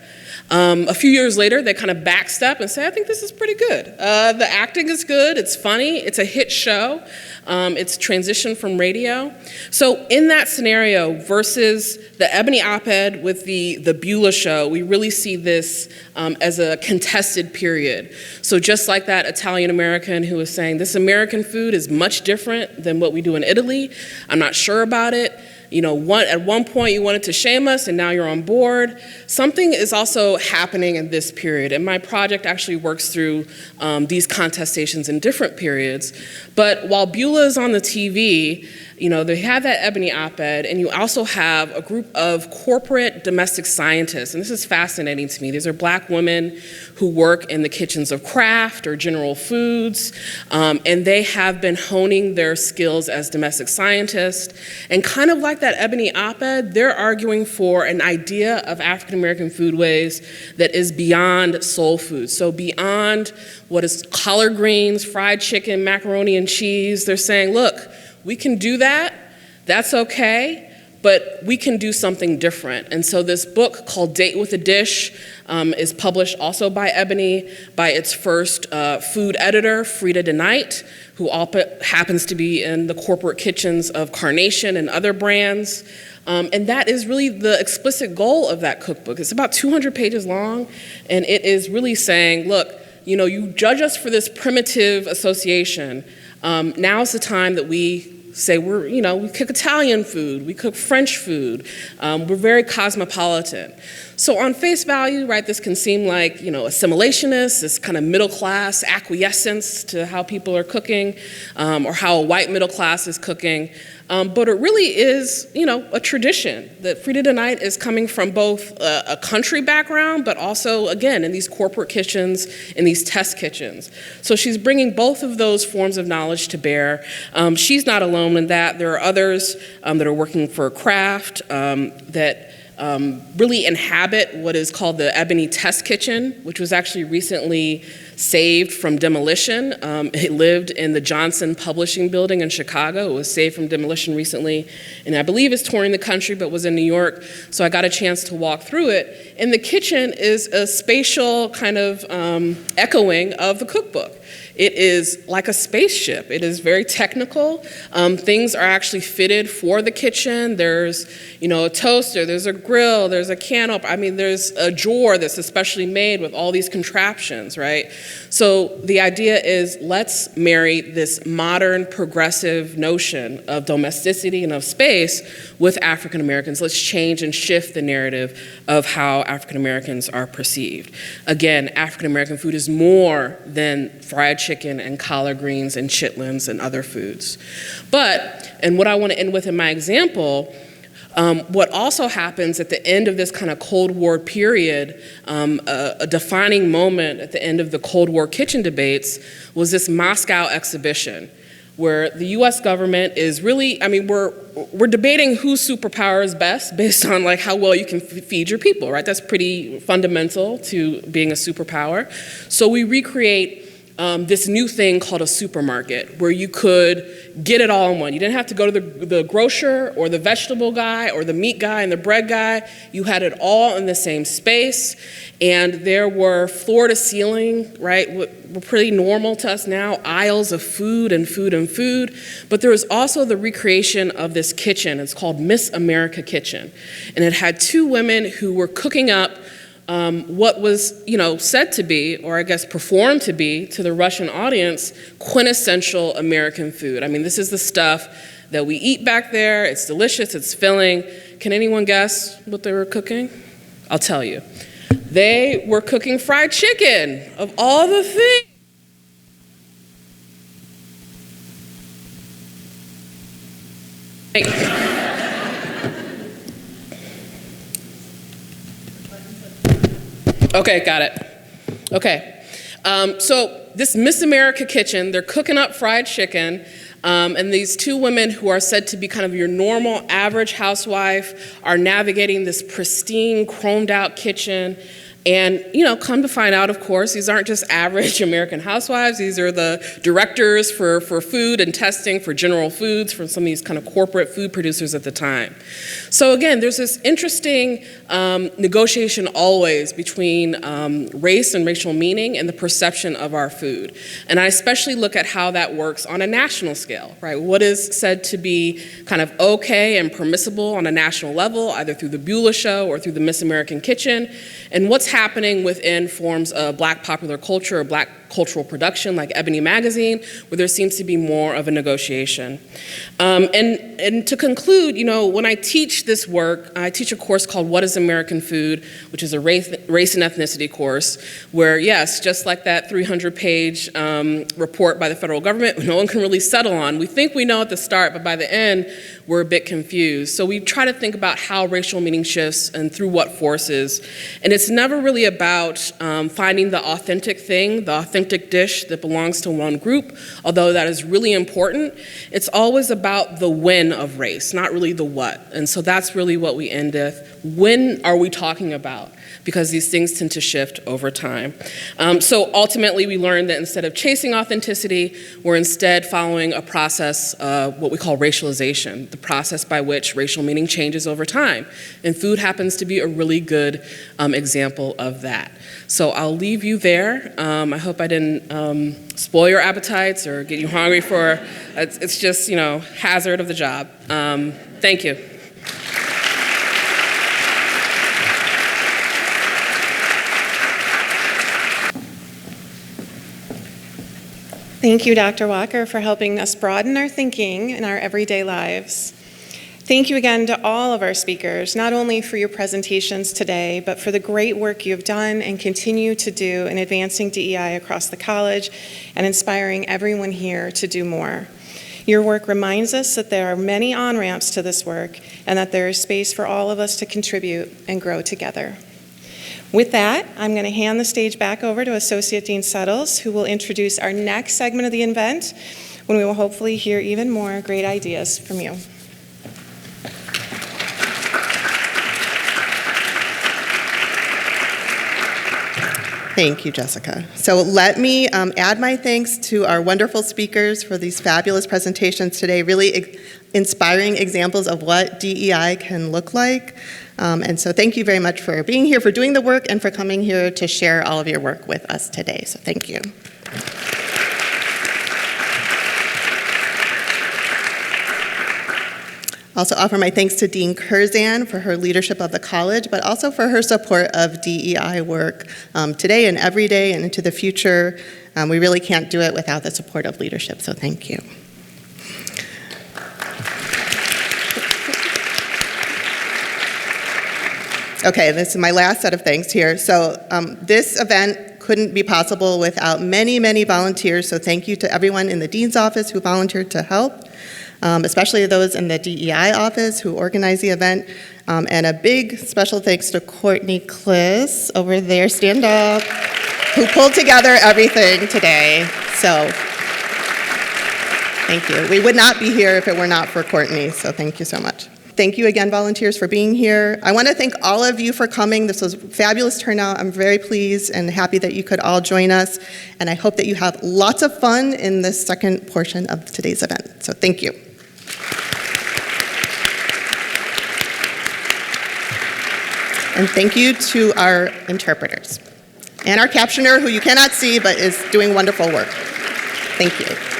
A few years later, they kind of backstep and say, I think this is pretty good. The acting is good, it's funny, it's a hit show, it's transitioned from radio. So in that scenario versus the Ebony op-ed with the Beulah Show, we really see this as a contested period. So just like that Italian American who was saying, this American food is much different than what we do in Italy, I'm not sure about it. At one point you wanted to shame us and now you're on board. Something is also happening in this period, and my project actually works through these contestations in different periods. But while Beulah is on the TV, they have that Ebony op-ed, and you also have a group of corporate domestic scientists, and this is fascinating to me. These are Black women who work in the kitchens of Kraft or General Foods, and they have been honing their skills as domestic scientists. And kind of like that Ebony op-ed, they're arguing for an idea of African American foodways that is beyond soul food, so beyond what is collard greens, fried chicken, macaroni and cheese. They're saying, look, we can do that, that's okay, but we can do something different. And so this book called Date with a Dish is published also by Ebony, by its first food editor, Frida DeKnight, who happens to be in the corporate kitchens of Carnation and other brands. And that is really the explicit goal of that cookbook. It's about 200 pages long, and it is really saying, look, you judge us for this primitive association. Now's the time that we say we cook Italian food, we cook French food, we're very cosmopolitan. So on face value, right, this can seem like, assimilationist, this kind of middle class acquiescence to how people are cooking, or how a white middle class is cooking. But it really is, a tradition that Frida DeKnight is coming from both a country background, but also, again, in these corporate kitchens, in these test kitchens. So she's bringing both of those forms of knowledge to bear. She's not alone in that. There are others that are working for Kraft that really inhabit what is called the Ebony Test Kitchen, which was actually recently saved from demolition. It lived in the Johnson Publishing Building in Chicago. It was saved from demolition recently, and I believe it's touring the country, but was in New York, so I got a chance to walk through it. And the kitchen is a spatial kind of echoing of the cookbook. It is like a spaceship. It is very technical. Things are actually fitted for the kitchen. There's, a toaster, there's a grill, there's a can opener. I mean, there's a drawer that's especially made with all these contraptions, right? So the idea is, let's marry this modern, progressive notion of domesticity and of space with African Americans. Let's change and shift the narrative of how African Americans are perceived. Again, African American food is more than fried chicken and collard greens and chitlins and other foods. But, and what I want to end with in my example, what also happens at the end of this kind of Cold War period, a defining moment at the end of the Cold War kitchen debates was this Moscow exhibition, where the US government is really, we're debating whose superpower is best based on like how well you can feed your people, right? That's pretty fundamental to being a superpower. So we recreate this new thing called a supermarket, where you could get it all in one. You didn't have to go to the grocer or the vegetable guy or the meat guy and the bread guy. You had it all in the same space, and there were floor to ceiling, right, what were pretty normal to us now, aisles of food and food and food. But there was also the recreation of this kitchen. It's called Miss America Kitchen, and it had two women who were cooking up what was, said to be, or I guess performed to be, to the Russian audience, quintessential American food. I mean, this is the stuff that we eat back there. It's delicious, it's filling. Can anyone guess what they were cooking? I'll tell you. They were cooking fried chicken, of all the things. Okay, got it. Okay, so this Miss America Kitchen, they're cooking up fried chicken, and these two women who are said to be kind of your normal average housewife are navigating this pristine, chromed out kitchen. And, come to find out, of course, these aren't just average American housewives. These are the directors for food and testing for General Foods, for some of these kind of corporate food producers at the time. So again, there's this interesting negotiation always between race and racial meaning and the perception of our food. And I especially look at how that works on a national scale, right? What is said to be kind of okay and permissible on a national level, either through the Beulah Show or through the Miss American Kitchen, and what's happening within forms of Black popular culture or Black cultural production like Ebony Magazine, where there seems to be more of a negotiation. And to conclude, when I teach this work, I teach a course called What is American Food, which is a race and ethnicity course, where yes, just like that 300-page report by the federal government, no one can really settle on. We think we know at the start, but by the end, we're a bit confused. So we try to think about how racial meaning shifts and through what forces. And it's never really about finding the authentic thing, the authentic dish that belongs to one group, although that is really important. It's always about the when of race, not really the what. And so that's really what we end with. When are we talking about? Because these things tend to shift over time. So ultimately, we learned that instead of chasing authenticity, we're instead following a process, what we call racialization, the process by which racial meaning changes over time. And food happens to be a really good example of that. So I'll leave you there. I hope I didn't spoil your appetites or get you hungry for, it's just, hazard of the job. Thank you. Thank you, Dr. Walker, for helping us broaden our thinking in our everyday lives. Thank you again to all of our speakers, not only for your presentations today, but for the great work you have done and continue to do in advancing DEI across the college and inspiring everyone here to do more. Your work reminds us that there are many on-ramps to this work and that there is space for all of us to contribute and grow together. With that, I'm going to hand the stage back over to Associate Dean Settles, who will introduce our next segment of the event, when we will hopefully hear even more great ideas from you. Thank you, Jessica. So let me add my thanks to our wonderful speakers for these fabulous presentations today, really inspiring examples of what DEI can look like. And so thank you very much for being here, for doing the work, and for coming here to share all of your work with us today. So thank you. Also offer my thanks to Dean Curzan for her leadership of the college, but also for her support of DEI work today and every day and into the future. We really can't do it without the support of leadership, so thank you. Okay, this is my last set of thanks here. So this event couldn't be possible without many, many volunteers, so thank you to everyone in the Dean's office who volunteered to help. Especially those in the DEI office who organized the event. And a big special thanks to Courtney Kliss over there, stand up, who pulled together everything today. So thank you. We would not be here if it were not for Courtney, so thank you so much. Thank you again, volunteers, for being here. I want to thank all of you for coming. This was a fabulous turnout. I'm very pleased and happy that you could all join us. And I hope that you have lots of fun in this second portion of today's event. So thank you. And thank you to our interpreters and our captioner, who you cannot see but is doing wonderful work. Thank you.